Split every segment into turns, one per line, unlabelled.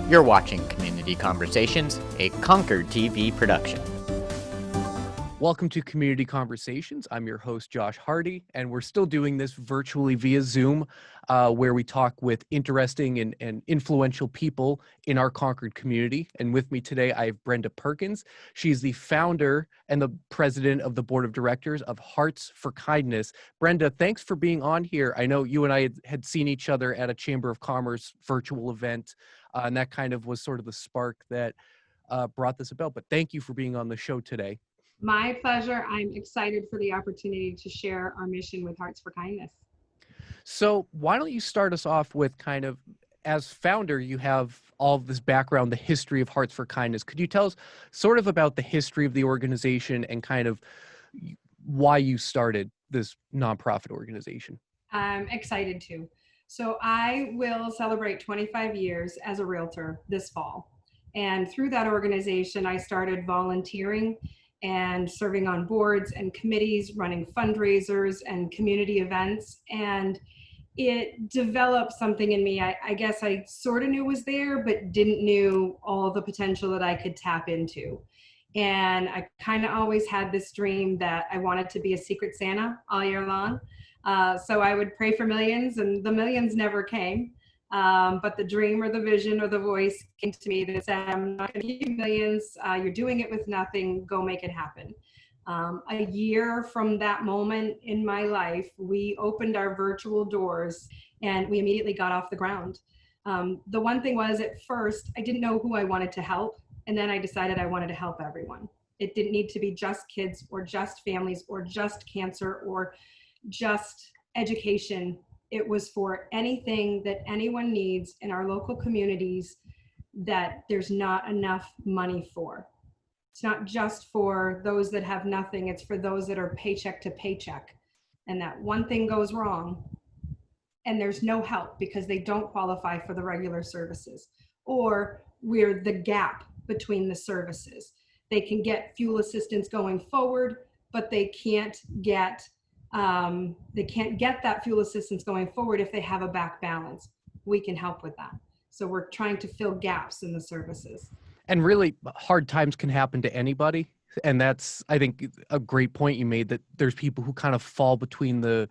You're watching Community Conversations, a Concord TV production.
Welcome to Community Conversations. I'm your host, Josh Hardy, and we're still doing this virtually via Zoom, where we talk with interesting and influential people in our Concord community. And with me today, I have Brenda Perkins. She's the founder and the president of the board of directors of Hearts for Kindness. Brenda, thanks for being on here. I know you and I had seen each other at a Chamber of Commerce virtual event, and that kind of was sort of the spark that brought this about. But thank you for being on the show today.
My pleasure. I'm excited for the opportunity to share our mission with Hearts for Kindness.
So why don't you start us off with kind of, as founder, you have all of this background, the history of Hearts for Kindness. Could you tell us sort of about the history of the organization and kind of why you started this nonprofit organization?
I'm excited to. So I will celebrate 25 years as a realtor this fall. And through that organization, I started volunteering and serving on boards and committees, running fundraisers and community events. And it developed something in me. I guess I sort of knew was there, but didn't knew all the potential that I could tap into. And I kind of always had this dream that I wanted to be a Secret Santa all year long. So I would pray for millions, and the millions never came. But the dream or the vision or the voice came to me that said, I'm not going to give you millions. You're doing it with nothing. Go make it happen. A year from that moment in my life, we opened our virtual doors and we immediately got off the ground. The one thing was, at first, I didn't know who I wanted to help. And then I decided I wanted to help everyone. It didn't need to be just kids or just families or just cancer or just education. It was for anything that anyone needs in our local communities that there's not enough money for. It's not just for those that have nothing, it's for those that are paycheck to paycheck. And that one thing goes wrong and there's no help because they don't qualify for the regular services, or we're the gap between the services. They can get fuel assistance going forward, but they can't get that fuel assistance going forward if they have a back balance. We can help with that. So we're trying to fill gaps in the services.
And really, hard times can happen to anybody. And that's, I think, a great point you made, that there's people who kind of fall between the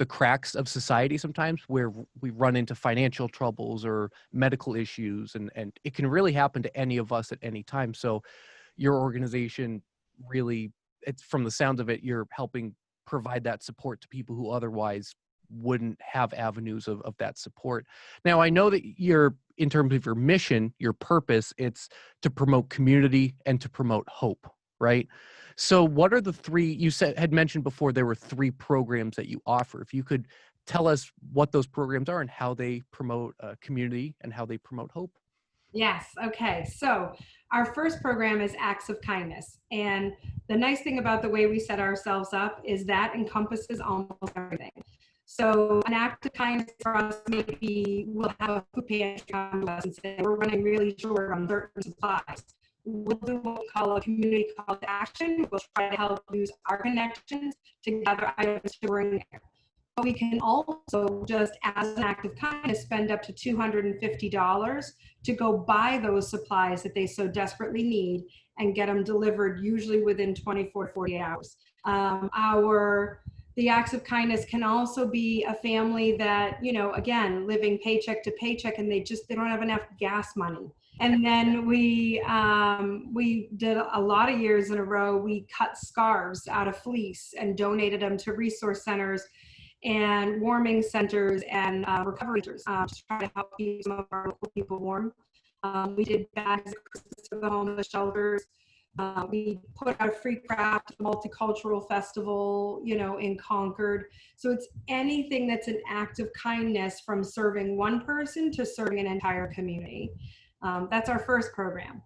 cracks of society sometimes, where we run into financial troubles or medical issues, and it can really happen to any of us at any time. So your organization really, it's, from the sounds of it, you're helping provide that support to people who otherwise wouldn't have avenues of that support. Now, I know that you're, in terms of your mission, your purpose, it's to promote community and to promote hope, right? So what are the three, you had mentioned before there were three programs that you offer. If you could tell us what those programs are and how they promote community and how they promote hope.
Yes. Okay. So our first program is Acts of Kindness. And the nice thing about the way we set ourselves up is that encompasses almost everything. So an act of kindness for us, maybe we'll have a food pantry come to us and say, we're running really short on certain supplies. We'll do what we call a community call to action. We'll try to help use our connections to gather items to bring there. But we can also, just as an act of kindness, spend up to $250 to go buy those supplies that they so desperately need and get them delivered, usually within 24 to 48 hours. The acts of kindness can also be a family that, again, living paycheck to paycheck, and they don't have enough gas money. And then we did a lot of years in a row, we cut scarves out of fleece and donated them to resource centers and warming centers and recovery centers to try to help keep some of our local people warm. We did bags of Christmas for the homeless shelters. We put out a free craft multicultural festival, in Concord. So it's anything that's an act of kindness, from serving one person to serving an entire community. That's our first program.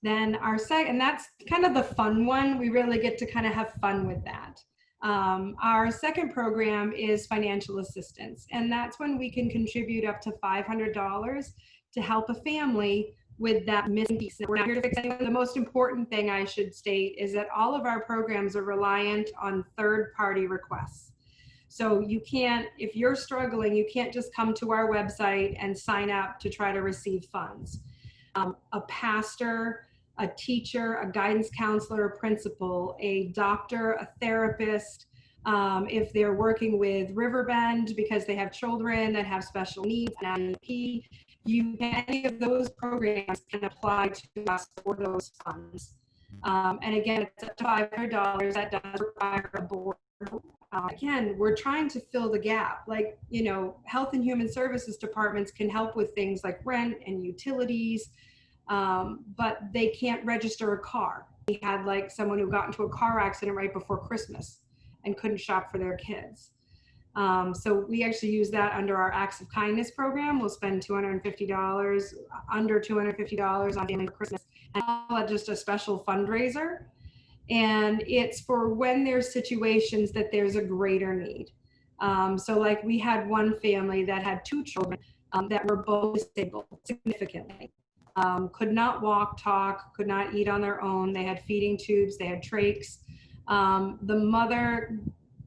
Then our second, and that's kind of the fun one. We really get to kind of have fun with that. Our second program is financial assistance, and that's when we can contribute up to $500 to help a family with that missing piece. We're not here to fix anyone. The most important thing I should state is that all of our programs are reliant on third-party requests. So you can't, if you're struggling, you can't just come to our website and sign up to try to receive funds. a pastor, a teacher, a guidance counselor, a principal, a doctor, a therapist. If they're working with Riverbend because they have children that have special needs, an IEP, any of those programs can apply to us for those funds. And again, it's up to $500. That does require a board. Again, we're trying to fill the gap. Like, Health and Human Services departments can help with things like rent and utilities, but they can't register a car. We had like someone who got into a car accident right before Christmas and couldn't shop for their kids. So we actually use that under our Acts of Kindness program. We'll spend $250, under $250 on family for Christmas, and call it just a special fundraiser. And it's for when there's situations that there's a greater need. So like we had one family that had two children that were both disabled significantly. Could not walk, talk, could not eat on their own. They had feeding tubes, they had trachs. The mother,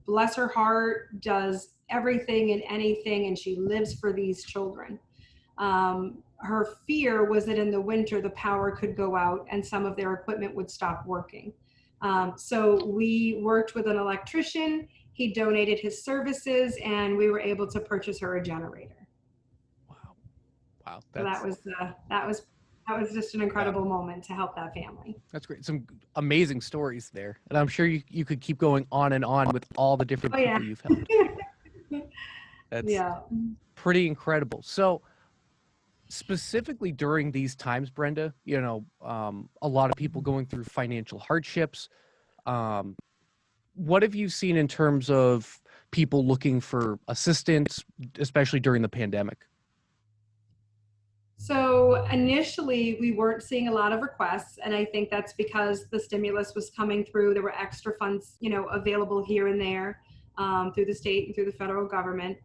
bless her heart, does everything and anything, and she lives for these children. Her fear was that in the winter, the power could go out and some of their equipment would stop working. So we worked with an electrician, he donated his services, and we were able to purchase her a generator.
Wow.
So that was just an incredible moment to help that family.
That's great. Some amazing stories there. And I'm sure you could keep going on and on with all the different people you've helped. That's pretty incredible. So specifically during these times, Brenda, a lot of people going through financial hardships. What have you seen in terms of people looking for assistance, especially during the pandemic?
So initially we weren't seeing a lot of requests, and I think that's because the stimulus was coming through. There were extra funds, available here and there through the state and through the federal government.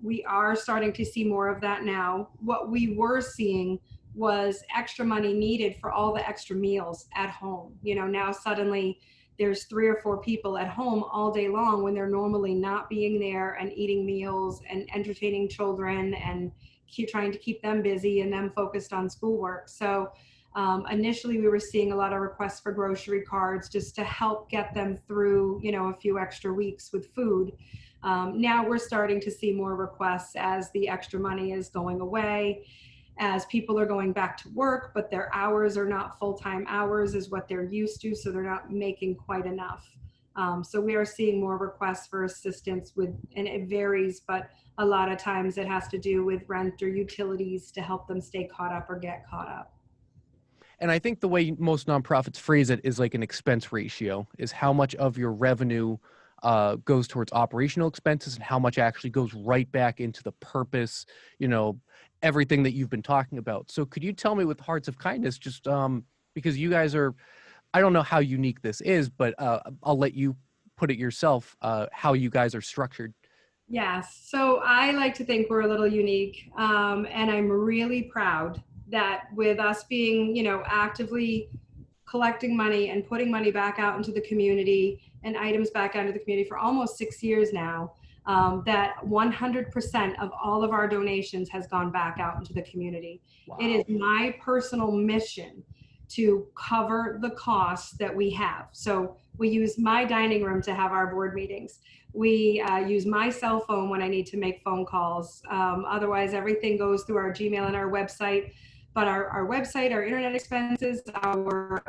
We are starting to see more of that now. What we were seeing was extra money needed for all the extra meals at home. Now suddenly there's 3 or 4 people at home all day long when they're normally not being there and eating meals and entertaining children and trying to keep them busy and them focused on schoolwork. So initially we were seeing a lot of requests for grocery cards just to help get them through, a few extra weeks with food. Now we're starting to see more requests as the extra money is going away, as people are going back to work, but their hours are not full-time hours is what they're used to, so they're not making quite enough. So we are seeing more requests for assistance and it varies, but a lot of times it has to do with rent or utilities to help them stay caught up or get caught up.
And I think the way most nonprofits phrase it is like an expense ratio, is how much of your revenue goes towards operational expenses and how much actually goes right back into the purpose, everything that you've been talking about. So could you tell me with Hearts of Kindness, just because you guys are, I don't know how unique this is, but I'll let you put it yourself, how you guys are structured.
Yes. So I like to think we're a little unique. And I'm really proud that with us being, actively collecting money and putting money back out into the community and items back out into the community for almost 6 years now, that 100% of all of our donations has gone back out into the community. Wow. It is my personal mission to cover the costs that we have. So we use my dining room to have our board meetings. We use my cell phone when I need to make phone calls. Otherwise, everything goes through our Gmail and our website. But our website, our internet expenses, our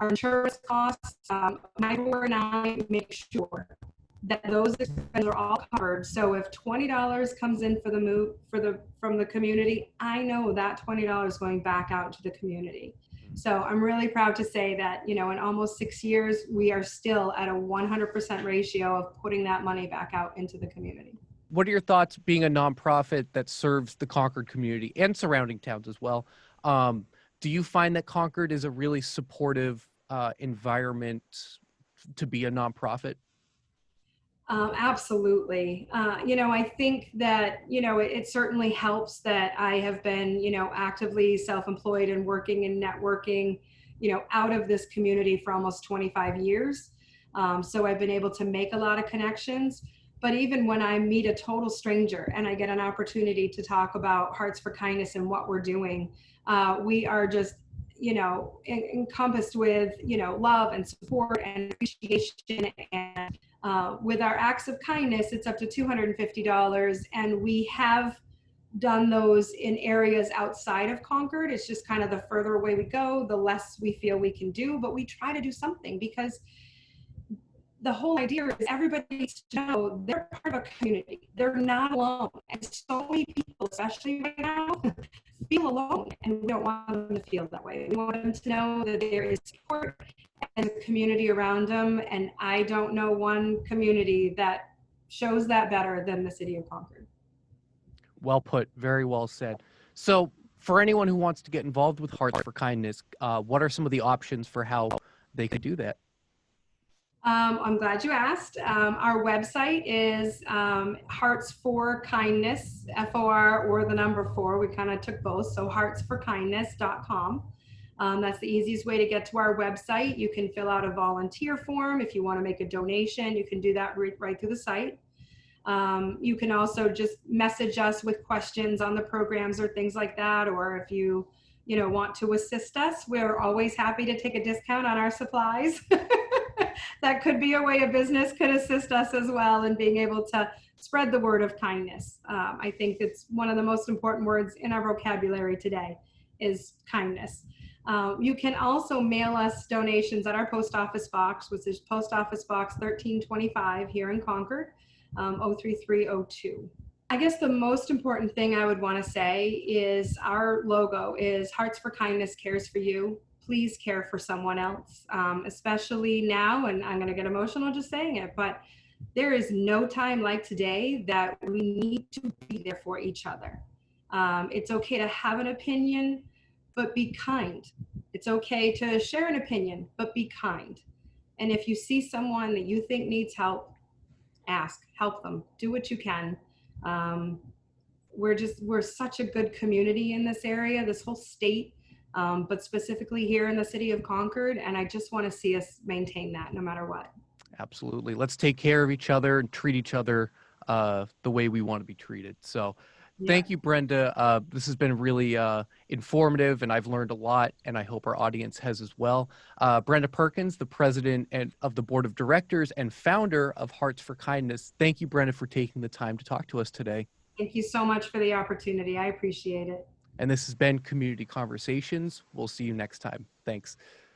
insurance costs, my board and I make sure that those expenses are all covered. So if $20 comes in for the move from the community, I know that $20 is going back out to the community. So I'm really proud to say that, in almost 6 years, we are still at a 100% ratio of putting that money back out into the community.
What are your thoughts being a nonprofit that serves the Concord community and surrounding towns as well? Do you find that Concord is a really supportive environment to be a nonprofit?
Absolutely. I think that, it certainly helps that I have been, actively self-employed and working and networking, out of this community for almost 25 years. So I've been able to make a lot of connections. But even when I meet a total stranger and I get an opportunity to talk about Hearts for Kindness and what we're doing, we are just, encompassed with, love and support and appreciation. And with our acts of kindness, it's up to $250. And we have done those in areas outside of Concord. It's just kind of the further away we go, the less we feel we can do, but we try to do something, because the whole idea is everybody needs to know they're part of a community. They're not alone. And so many people, especially right now, feel alone, and we don't want them to feel that way. We want them to know that there is support and a community around them. And I don't know one community that shows that better than the city of Concord.
Well put. Very well said. So for anyone who wants to get involved with Hearts for Kindness, what are some of the options for how they could do that?
I'm glad you asked. Our website is Hearts for Kindness, FOR or the number 4. We kind of took both. So heartsforkindness.com. That's the easiest way to get to our website. You can fill out a volunteer form. If you want to make a donation, you can do that right through the site. You can also just message us with questions on the programs or things like that. Or if you want to assist us, we're always happy to take a discount on our supplies. That could be a way a business could assist us as well in being able to spread the word of kindness. I think it's one of the most important words in our vocabulary today is kindness. You can also mail us donations at our post office box, which is Post Office Box 1325 here in Concord, 03302. I guess the most important thing I would want to say is our logo is Hearts for Kindness Cares for You. Please care for someone else, especially now, and I'm going to get emotional just saying it, but there is no time like today that we need to be there for each other. It's okay to have an opinion, but be kind. It's okay to share an opinion, but be kind. And if you see someone that you think needs help, ask, help them, do what you can. We're such a good community in this area, this whole state. But specifically here in the city of Concord, and I just want to see us maintain that no matter what.
Absolutely. Let's take care of each other and treat each other the way we want to be treated. So thank you, Brenda. This has been really informative, and I've learned a lot, and I hope our audience has as well. Brenda Perkins, the president of the board of directors and founder of Hearts for Kindness. Thank you, Brenda, for taking the time to talk to us today.
Thank you so much for the opportunity. I appreciate it.
And this has been Community Conversations. We'll see you next time. Thanks.